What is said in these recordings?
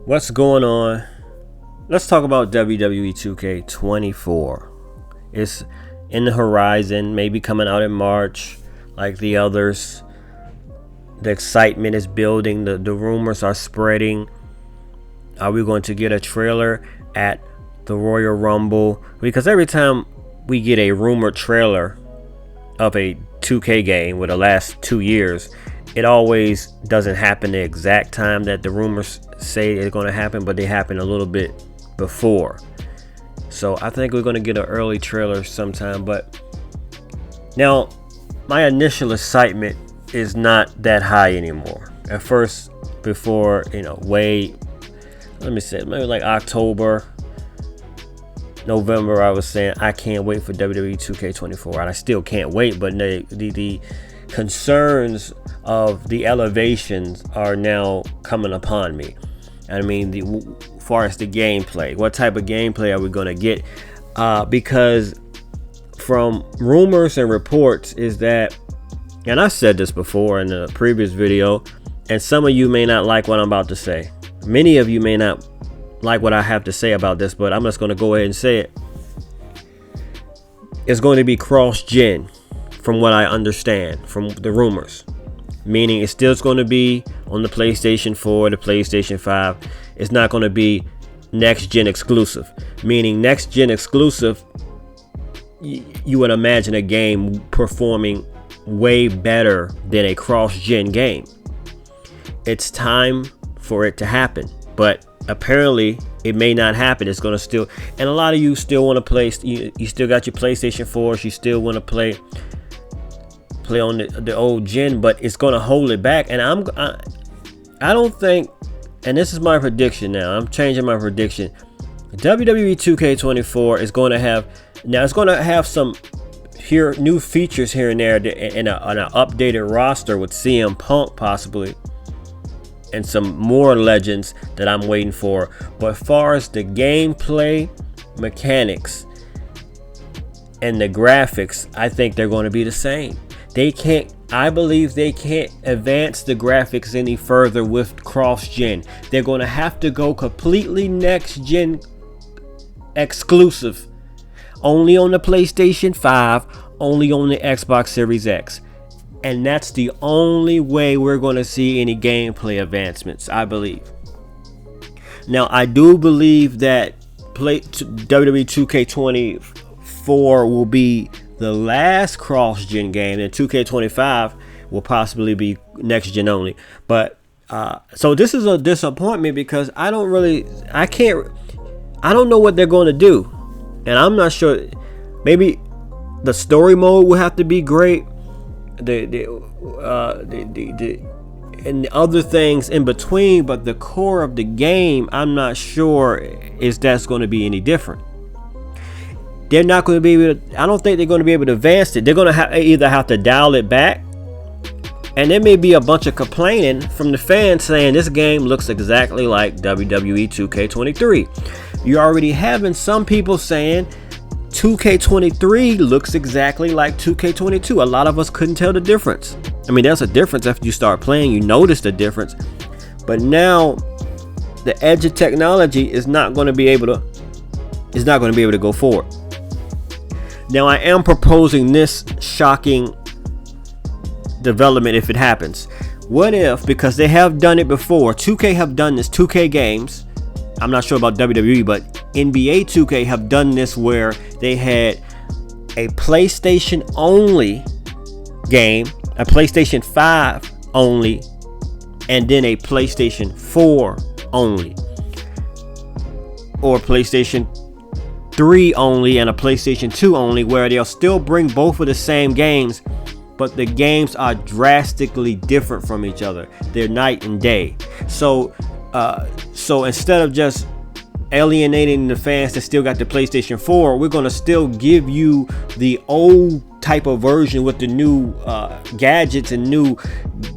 What's going on? Let's talk about WWE 2K24. It's in the horizon, maybe coming out in March like the others. The excitement is building, the rumors are spreading. Are we going to get a trailer at the Royal Rumble? Because every time we get a rumored trailer of a 2K game with the last 2 years, it always doesn't happen the exact time that the rumors say it's going to happen, but they happen a little bit before. So I think we're going to get an early trailer sometime. But now my initial excitement is not that high anymore. At first, before, maybe like October, November, I was saying I can't wait for WWE 2K24, and I still can't wait. But the concerns of the elevations are now coming upon me. I mean, as far as the gameplay, what type of gameplay are we going to get? Because from rumors and reports is that, and I said this before in a previous video, and some of you may not like what I'm about to say. Many of you may not like what I have to say about this, but I'm just going to go ahead and say it. It's going to be cross-gen, from what I understand from the rumors. Meaning it's still going to be on the PlayStation 4, the PlayStation 5. It's not going to be next-gen exclusive. Meaning next-gen exclusive, you would imagine a game performing way better than a cross-gen game. It's time for it to happen. But apparently it may not happen. It's going to still, and a lot of you still want to play, you still got your PlayStation 4s, you still want to play on the old gen, but it's going to hold it back. And I don't think, and this is my prediction now, I'm changing my prediction. WWE 2K24 is going to have, now it's going to have some new features here and there, and an updated roster with CM Punk possibly, and some more legends that I'm waiting for. But as far as the gameplay mechanics and the graphics, I think they're going to be the same. I believe they can't advance the graphics any further with cross-gen. They're going to have to go completely next-gen exclusive. Only on the PlayStation 5, only on the Xbox Series X. And that's the only way we're going to see any gameplay advancements, I believe. Now, I do believe that WWE 2K24 will be the last cross-gen game, and 2K25 will possibly be next-gen only. But so this is a disappointment because I don't know what they're going to do, and I'm not sure. Maybe the story mode will have to be great. And the other things in between, but the core of the game, I'm not sure that's going to be any different. They're not going to be able to, I don't think they're going to be able to advance it. They're going to either have to dial it back, and there may be a bunch of complaining from the fans saying this game looks exactly like WWE 2K23. You're already having some people saying 2K23 looks exactly like 2K22. A lot of us couldn't tell the difference. I mean, there's a difference after you start playing. You notice the difference. But now the edge of technology is not going to be able to go forward. Now, I am proposing this shocking development if it happens. What if, because they have done it before, 2K have done this, 2K games, I'm not sure about WWE, but NBA 2K have done this where they had a PlayStation only game, a PlayStation 5 only, and then a PlayStation 4 only, or PlayStation 3 only and a PlayStation 2 only, where they'll still bring both of the same games, but the games are drastically different from each other. They're night and day. So instead of just alienating the fans that still got the PlayStation 4, we're going to still give you the old type of version with the new gadgets and new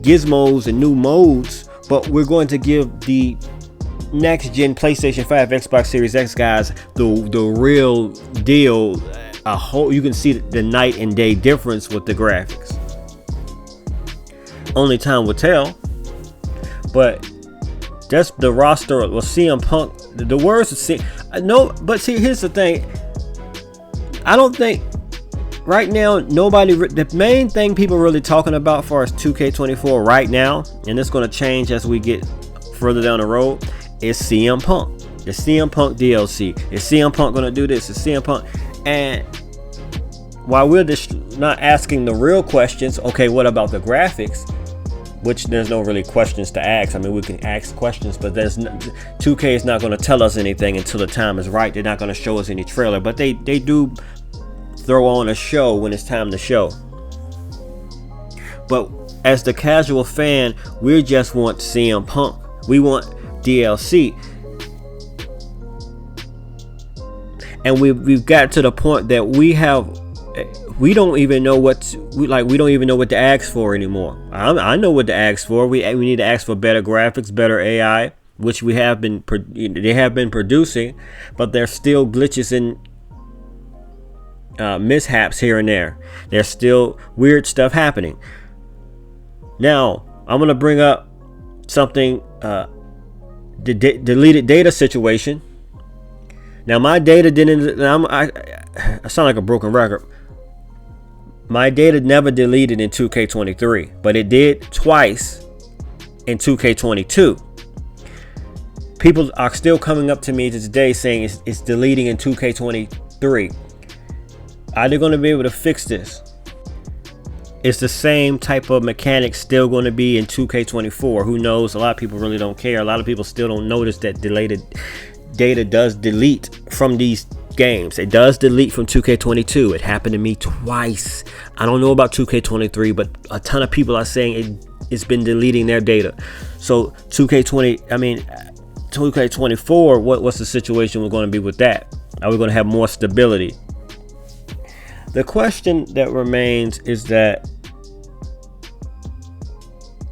gizmos and new modes, but we're going to give the next gen PlayStation 5, Xbox Series X guys the real deal. You can see the night and day difference with the graphics. Only time will tell. But That's the roster of CM Punk. The words of CM. No, but see, here's the thing. I don't think right now nobody. The main thing people really talking about for us 2K24 right now, and it's going to change as we get further down the road, is CM Punk. The CM Punk DLC. Is CM Punk going to do this? Is CM Punk? And while we're just not asking the real questions, okay, what about the graphics? Which there's no really questions to ask. I mean, we can ask questions, but 2K is not going to tell us anything until the time is right. They're not going to show us any trailer, but they do throw on a show when it's time to show. But as the casual fan, we just want CM Punk. We want DLC. And we've got to the point that we don't even know we don't even know what to ask for anymore. I know what to ask for. We need to ask for better graphics, better AI, which they have been producing, but there's still glitches and mishaps here and there. There's still weird stuff happening. Now I'm gonna bring up something, the deleted data situation. Now my data didn't. I sound like a broken record. My data never deleted in 2K23, but it did twice in 2K22. People are still coming up to me today saying it's deleting in 2K23. Are they going to be able to fix this? Is the same type of mechanics still going to be in 2K24? Who knows? A lot of people really don't care. A lot of people still don't notice that deleted data does delete from these games. It does delete from 2K22. It happened to me twice. I don't know about 2K23, but a ton of people are saying it's been deleting their data. So 2K24, what's the situation we're going to be with that? Are we going to have more stability? The question that remains is that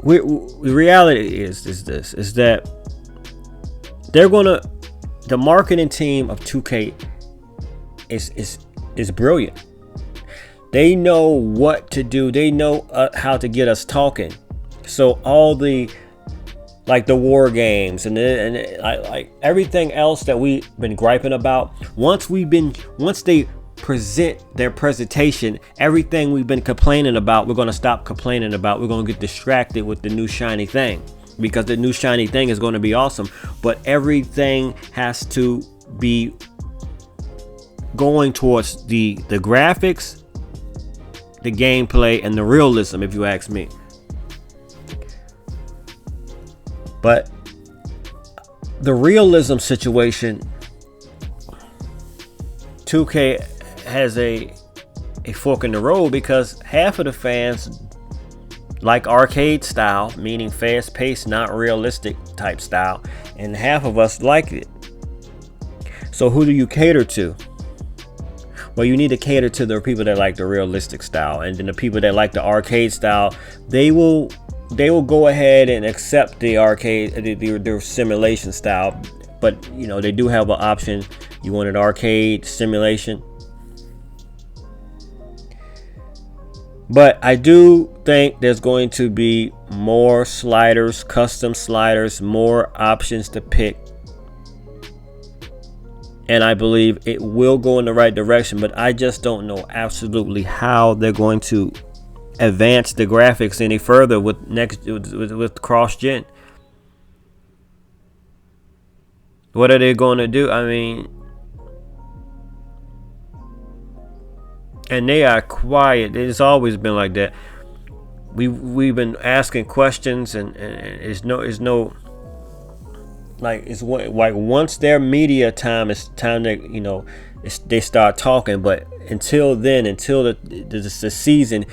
the reality is that the marketing team of 2K is brilliant. They know what to do. They know how to get us talking. So all the war games and everything else that we've been griping about, once they present their presentation, everything we've been complaining about, we're going to stop complaining about. We're going to get distracted with the new shiny thing, because the new shiny thing is going to be awesome, but everything has to be going towards the graphics, the gameplay, and the realism, if you ask me. But the realism situation, 2K has a fork in the road, because half of the fans like arcade style, meaning fast-paced, not realistic type style, and half of us like it. So who do you cater to? Well, you need to cater to the people that like the realistic style, and then the people that like the arcade style, they will go ahead and accept the arcade, their simulation style. But they do have an option. You want an arcade simulation. But I do think there's going to be more sliders, custom sliders, more options to pick. And I believe it will go in the right direction, but I just don't know absolutely how they're going to advance the graphics any further with cross-gen. What are they going to do? I mean, and they are quiet. It's always been like that. We've been asking questions, and it's once their media time is time to they start talking. But until then, until the season,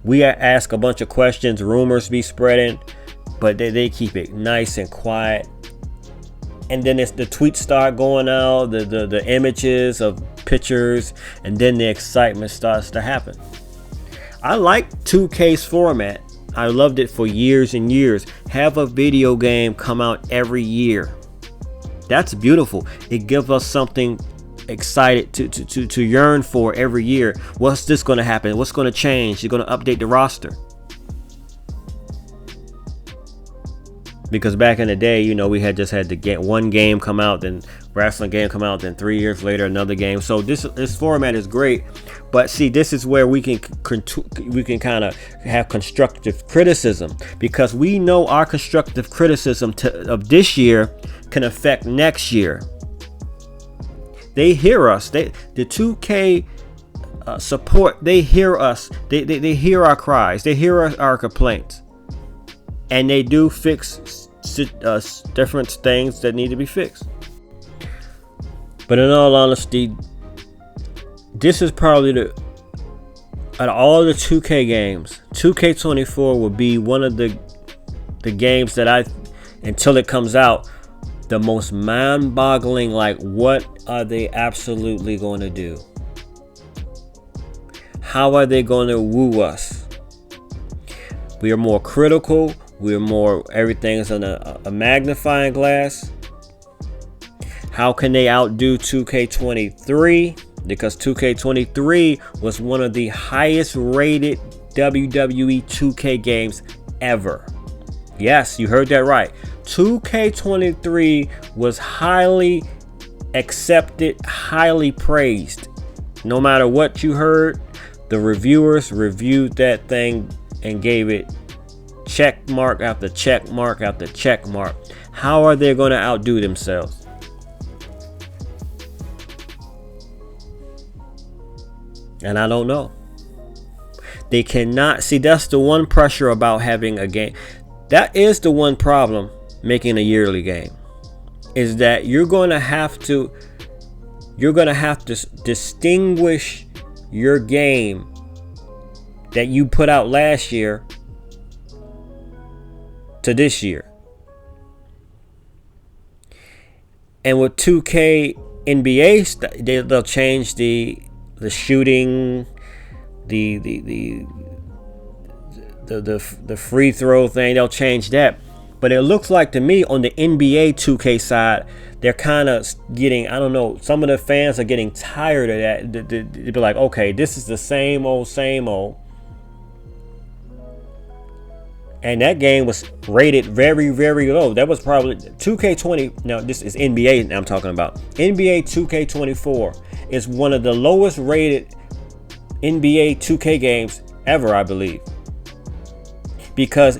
we ask a bunch of questions. Rumors be spreading, but they keep it nice and quiet. And then the tweets start going out, the images of pictures, and then the excitement starts to happen. I like 2K's format. I loved it for years and years. Have a video game come out every year. That's beautiful. It gives us something excited to yearn for every year. What's this going to happen? What's going to change? You're going to update the roster. Because back in the day, you know, we had just had one game come out, then wrestling game come out, then 3 years later another game. So this format is great, but see, this is where we can kind of have constructive criticism, because we know our constructive criticism of this year can affect next year. They hear us. The 2K support. They hear us. They hear our cries. They hear our complaints. And they do fix different things that need to be fixed. But in all honesty, this is probably out of all the 2K games, 2K24 will be one of the games that until it comes out, the most mind-boggling, like, what are they absolutely going to do? How are they going to woo us? We are more critical. We're more, everything is on a magnifying glass. How can they outdo 2K23? Because 2K23 was one of the highest rated WWE 2K games ever. Yes, you heard that right. 2K23 was highly accepted, highly praised. No matter what you heard, the reviewers reviewed that thing and gave it check mark after check mark after check mark. How are they going to outdo themselves? And I don't know. They cannot. See, that's the one pressure about having a game. That is the one problem making a yearly game, is that you're going to have to distinguish your game that you put out last year to this year. And with 2K NBA, they'll change the shooting, the free throw thing. They'll change that. But it looks like to me on the NBA 2K side, they're kind of getting, I don't know, some of the fans are getting tired of that. They'll be like, okay, this is the same old. And that game was rated very, very low. That was probably 2K20. Now, this is NBA I'm talking about. NBA 2K24 is one of the lowest rated NBA 2K games ever, I believe. Because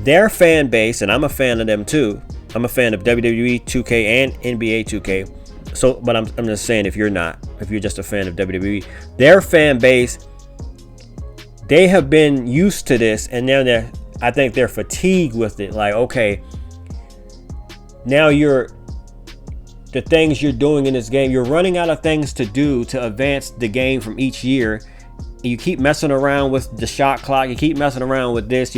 their fan base, and I'm a fan of them too. I'm a fan of WWE 2K and NBA 2K. So, but I'm just saying, if you're not, if you're just a fan of WWE, their fan base, they have been used to this, and now I think they're fatigued with it. Like, okay, now the things you're doing in this game, you're running out of things to do to advance the game from each year. You keep messing around with the shot clock. You keep messing around with this.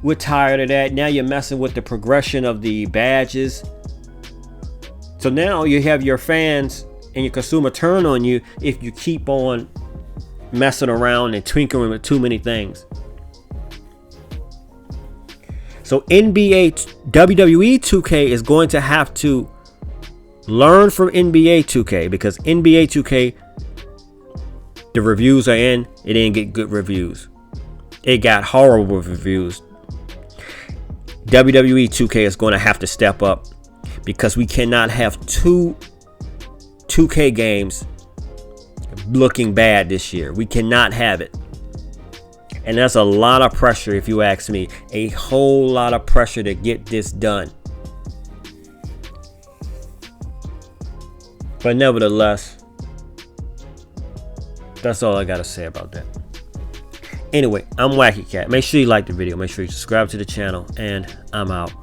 We're tired of that. Now you're messing with the progression of the badges. So now you have your fans and your consumer turn on you if you keep on messing around and tinkering with too many things. So WWE 2K is going to have to learn from NBA 2K, because NBA 2K, the reviews are in, it didn't get good reviews. It got horrible reviews. WWE 2K is going to have to step up, because we cannot have two 2K games looking bad this year. We cannot have it. And that's a lot of pressure, if you ask me. A whole lot of pressure to get this done. But nevertheless, that's all I got to say about that. Anyway, I'm Wacky Cat. Make sure you like the video. Make sure you subscribe to the channel. And I'm out.